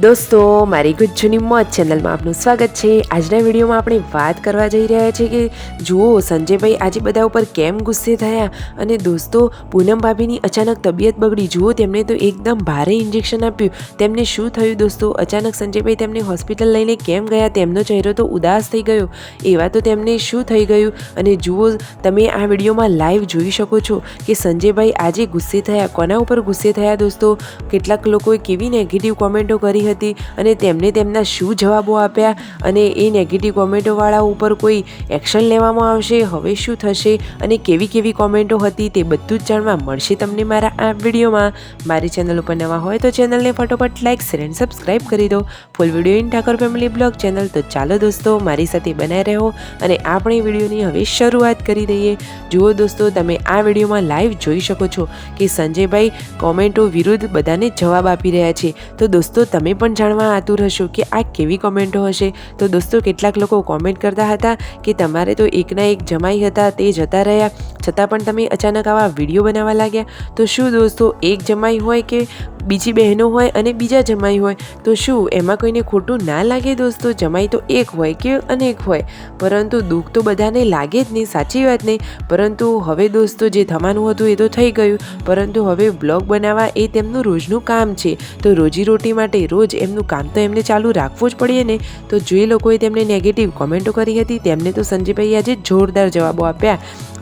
દોસ્તો, મારી ગુજ્જુની મોજ ચેનલમાં આપનું સ્વાગત છે। આજના વિડીયોમાં આપણે વાત કરવા જઈ રહ્યા છીએ કે જુઓ સંજયભાઈ આજે બધા ઉપર કેમ ગુસ્સે થયા। અને દોસ્તો, પૂનમ ભાભીની અચાનક તબિયત બગડી। જુઓ તેમને તો એકદમ ભારે ઇન્જેક્શન આપ્યું। તેમને શું થયું દોસ્તો? અચાનક સંજયભાઈ તેમને હોસ્પિટલ લઈને કેમ ગયા? તેમનો ચહેરો તો ઉદાસ થઈ ગયો। એવા તો તેમને શું થઈ ગયું? અને જુઓ તમે આ વિડીયોમાં લાઈવ જોઈ શકો છો કે સંજયભાઈ આજે ગુસ્સે થયા। કોના ઉપર ગુસ્સે થયા દોસ્તો? કેટલાક લોકોએ કેવી નેગેટિવ કોમેન્ટો કરી હતી અને તેમને તેમના શું જવાબો આપ્યા અને એ નેગેટિવ કોમેન્ટોવાળા ઉપર કોઈ એક્શન લેવામાં આવશે? હવે શું થશે અને કેવી કેવી કોમેન્ટો હતી તે બધું જ જાણવા મળશે તમને મારા આ વિડીયોમાં। મારી ચેનલ ઉપર નવા હોય તો ચેનલને ફટોફટ લાઈક શેર અને સબસ્ક્રાઈબ કરી દો। Full video in Thakor family blog channel. તો ચાલો દોસ્તો મારી સાથે બનાવી રહો અને આપણે વિડીયોની હવે શરૂઆત કરી દઈએ। જુઓ દોસ્તો, તમે આ વિડીયોમાં લાઈવ જોઈ શકો છો કે સંજયભાઈ કોમેન્ટો વિરુદ્ધ બધાને જવાબ આપી રહ્યા છે। તો દોસ્તો તમે પણ જાણવા આતુર હશો કે આ કેવી કોમેન્ટો હશે। તો દોસ્તો કેટલાક લોકો કોમેન્ટ કરતા હતા કે તમારે તો એકના એક જમાઈ હતા તે જતા રહ્યા છતાં પણ તમે અચાનક આવા વિડીયો બનાવવા લાગ્યા। તો શું દોસ્તો, એક જમાઈ હોય કે બીજી બહેનો હોય અને બીજા જમાઈ હોય તો શું એમાં કોઈને ખોટું ના લાગે દોસ્તો? જમાઈ તો એક હોય કે અનેક હોય, પરંતુ દુઃખ તો બધાને લાગે જ નહીં, સાચી વાત નહીં। પરંતુ હવે દોસ્તો જે થવાનું હતું એ તો થઈ ગયું, પરંતુ હવે બ્લોગ બનાવવા એ તેમનું રોજનું કામ છે। તો રોજીરોટી માટે રોજ એમનું કામ તો એમને ચાલુ રાખવું જ પડે ને। તો જે લોકોએ તેમને નેગેટિવ કોમેન્ટો કરી હતી તેમને તો સંજયભાઈ આજે જોરદાર જવાબો આપ્યા।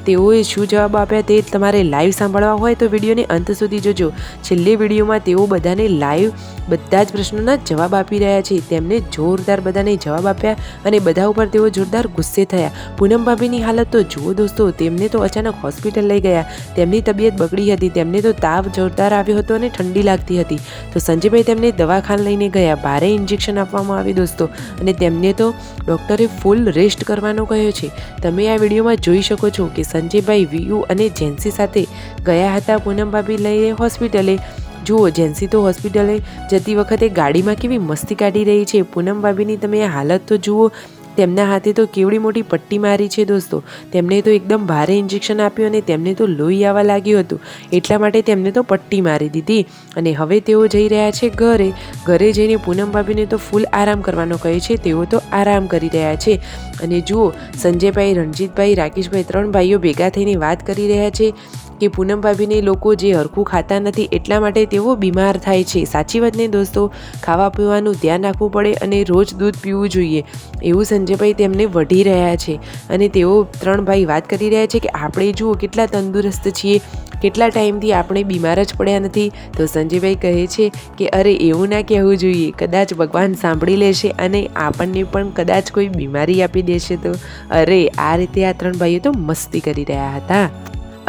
તેઓએ શું જવાબ આપ્યા તે તમારે લાઈવ સાંભળવા હોય તો વિડીયોને અંત સુધી જોજો। છેલ્લે વિડીયોમાં તેઓ બધાને લાઈવ બધા જ પ્રશ્નોના જવાબ આપી રહ્યા છે। તેમને જોરદાર બધાને જવાબ આપ્યા અને બધા ઉપર તેઓ જોરદાર ગુસ્સે થયા। પૂનમ ભાભીની હાલત તો જુઓ દોસ્તો, તેમને તો અચાનક હોસ્પિટલ લઈ ગયા। તેમની તબિયત બગડી હતી, તેમને તો તાવ જોરદાર આવ્યો હતો અને ઠંડી લાગતી હતી। તો સંજયભાઈ તેમને દવાખાને લઈને ગયા, ભારે ઇન્જેક્શન આપવામાં આવ્યું દોસ્તો અને તેમને તો ડૉક્ટરે ફૂલ રેસ્ટ કરવાનો કહ્યો છે। તમે આ વિડીયોમાં જોઈ શકો છો કે સંજયભાઈ વીયુ અને જેન્સી સાથે ગયા હતા પૂનમ ભાભી લઈને હોસ્પિટલે। જુઓ જેન્સી તો હોસ્પિટલે જતી વખતે ગાડીમાં કેવી મસ્તી કાઢી રહી છે। પૂનમ ભાભીની તમે આ હાલત તો જુઓ, તેમના હાથે તો કેવડી મોટી પટ્ટી મારી છે દોસ્તો। તેમને તો એકદમ ભારે ઇન્જેક્શન આપ્યું અને તેમને તો લોહી આવવા લાગ્યું હતું, એટલા માટે તેમને તો પટ્ટી મારી દીધી અને હવે તેઓ જઈ રહ્યા છે ઘરે। ઘરે જઈને પૂનમ ભાભીને તો ફૂલ આરામ કરવાનો કહે છે। તેઓ તો આરામ કરી રહ્યા છે અને જુઓ સંજયભાઈ, રણજીતભાઈ, રાકેશભાઈ ત્રણ ભાઈઓ ભેગા થઈને વાત કરી રહ્યા છે કે પૂનમ ભાભીને લોકો જે હરખું ખાતા નથી એટલા માટે તેઓ બીમાર થાય છે। સાચી વાત ને દોસ્તો? ખાવા પીવાનું ધ્યાન રાખવું પડે અને રોજ દૂધ પીવું જોઈએ એવું સંજયભાઈ તેમને વઢી રહ્યા છે। અને તેઓ ત્રણ ભાઈ વાત કરી રહ્યા છે કે આપણે જુઓ કેટલા તંદુરસ્ત છીએ, કેટલા ટાઈમથી આપણે બીમાર જ પડ્યા નથી। તો સંજયભાઈ કહે છે કે અરે એવું ના કહેવું જોઈએ, કદાચ ભગવાન સાંભળી લેશે અને આપણને પણ કદાચ કોઈ બીમારી આપી દેશે। તો અરે આ રીતે આ ત્રણ ભાઈઓ તો મસ્તી કરી રહ્યા હતા।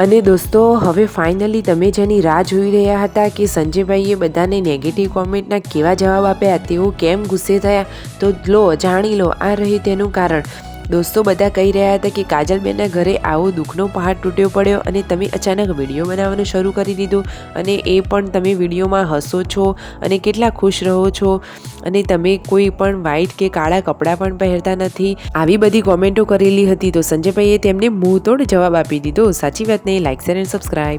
અને દોસ્તો હવે ફાઇનલી તમે જેની રાહ જોઈ રહ્યા હતા કે સંજયભાઈએ બધાને નેગેટિવ કોમેન્ટના કેવા જવાબ આપ્યા, તેઓ કેમ ગુસ્સે થયા, તો લો જાણી લો આ રહી તેનું કારણ। દોસ્તો બધા કહી રહ્યા હતા કે કાજલબેનના ઘરે આવો દુઃખનો પહાડ તૂટ્યો પડ્યો અને તમે અચાનક વિડીયો બનાવવાનું શરૂ કરી દીધું અને એ પણ તમે વિડીયોમાં હસો છો અને કેટલા ખુશ રહો છો અને તમે કોઈ પણ વ્હાઇટ કે કાળા કપડાં પણ પહેરતા નથી, આવી બધી કોમેન્ટો કરેલી હતી। તો સંજયભાઈએ તેમને મુંહતોડ જવાબ આપી દીધો। સાચી વાત નહીં? લાઈક શેર અને સબસ્ક્રાઈબ।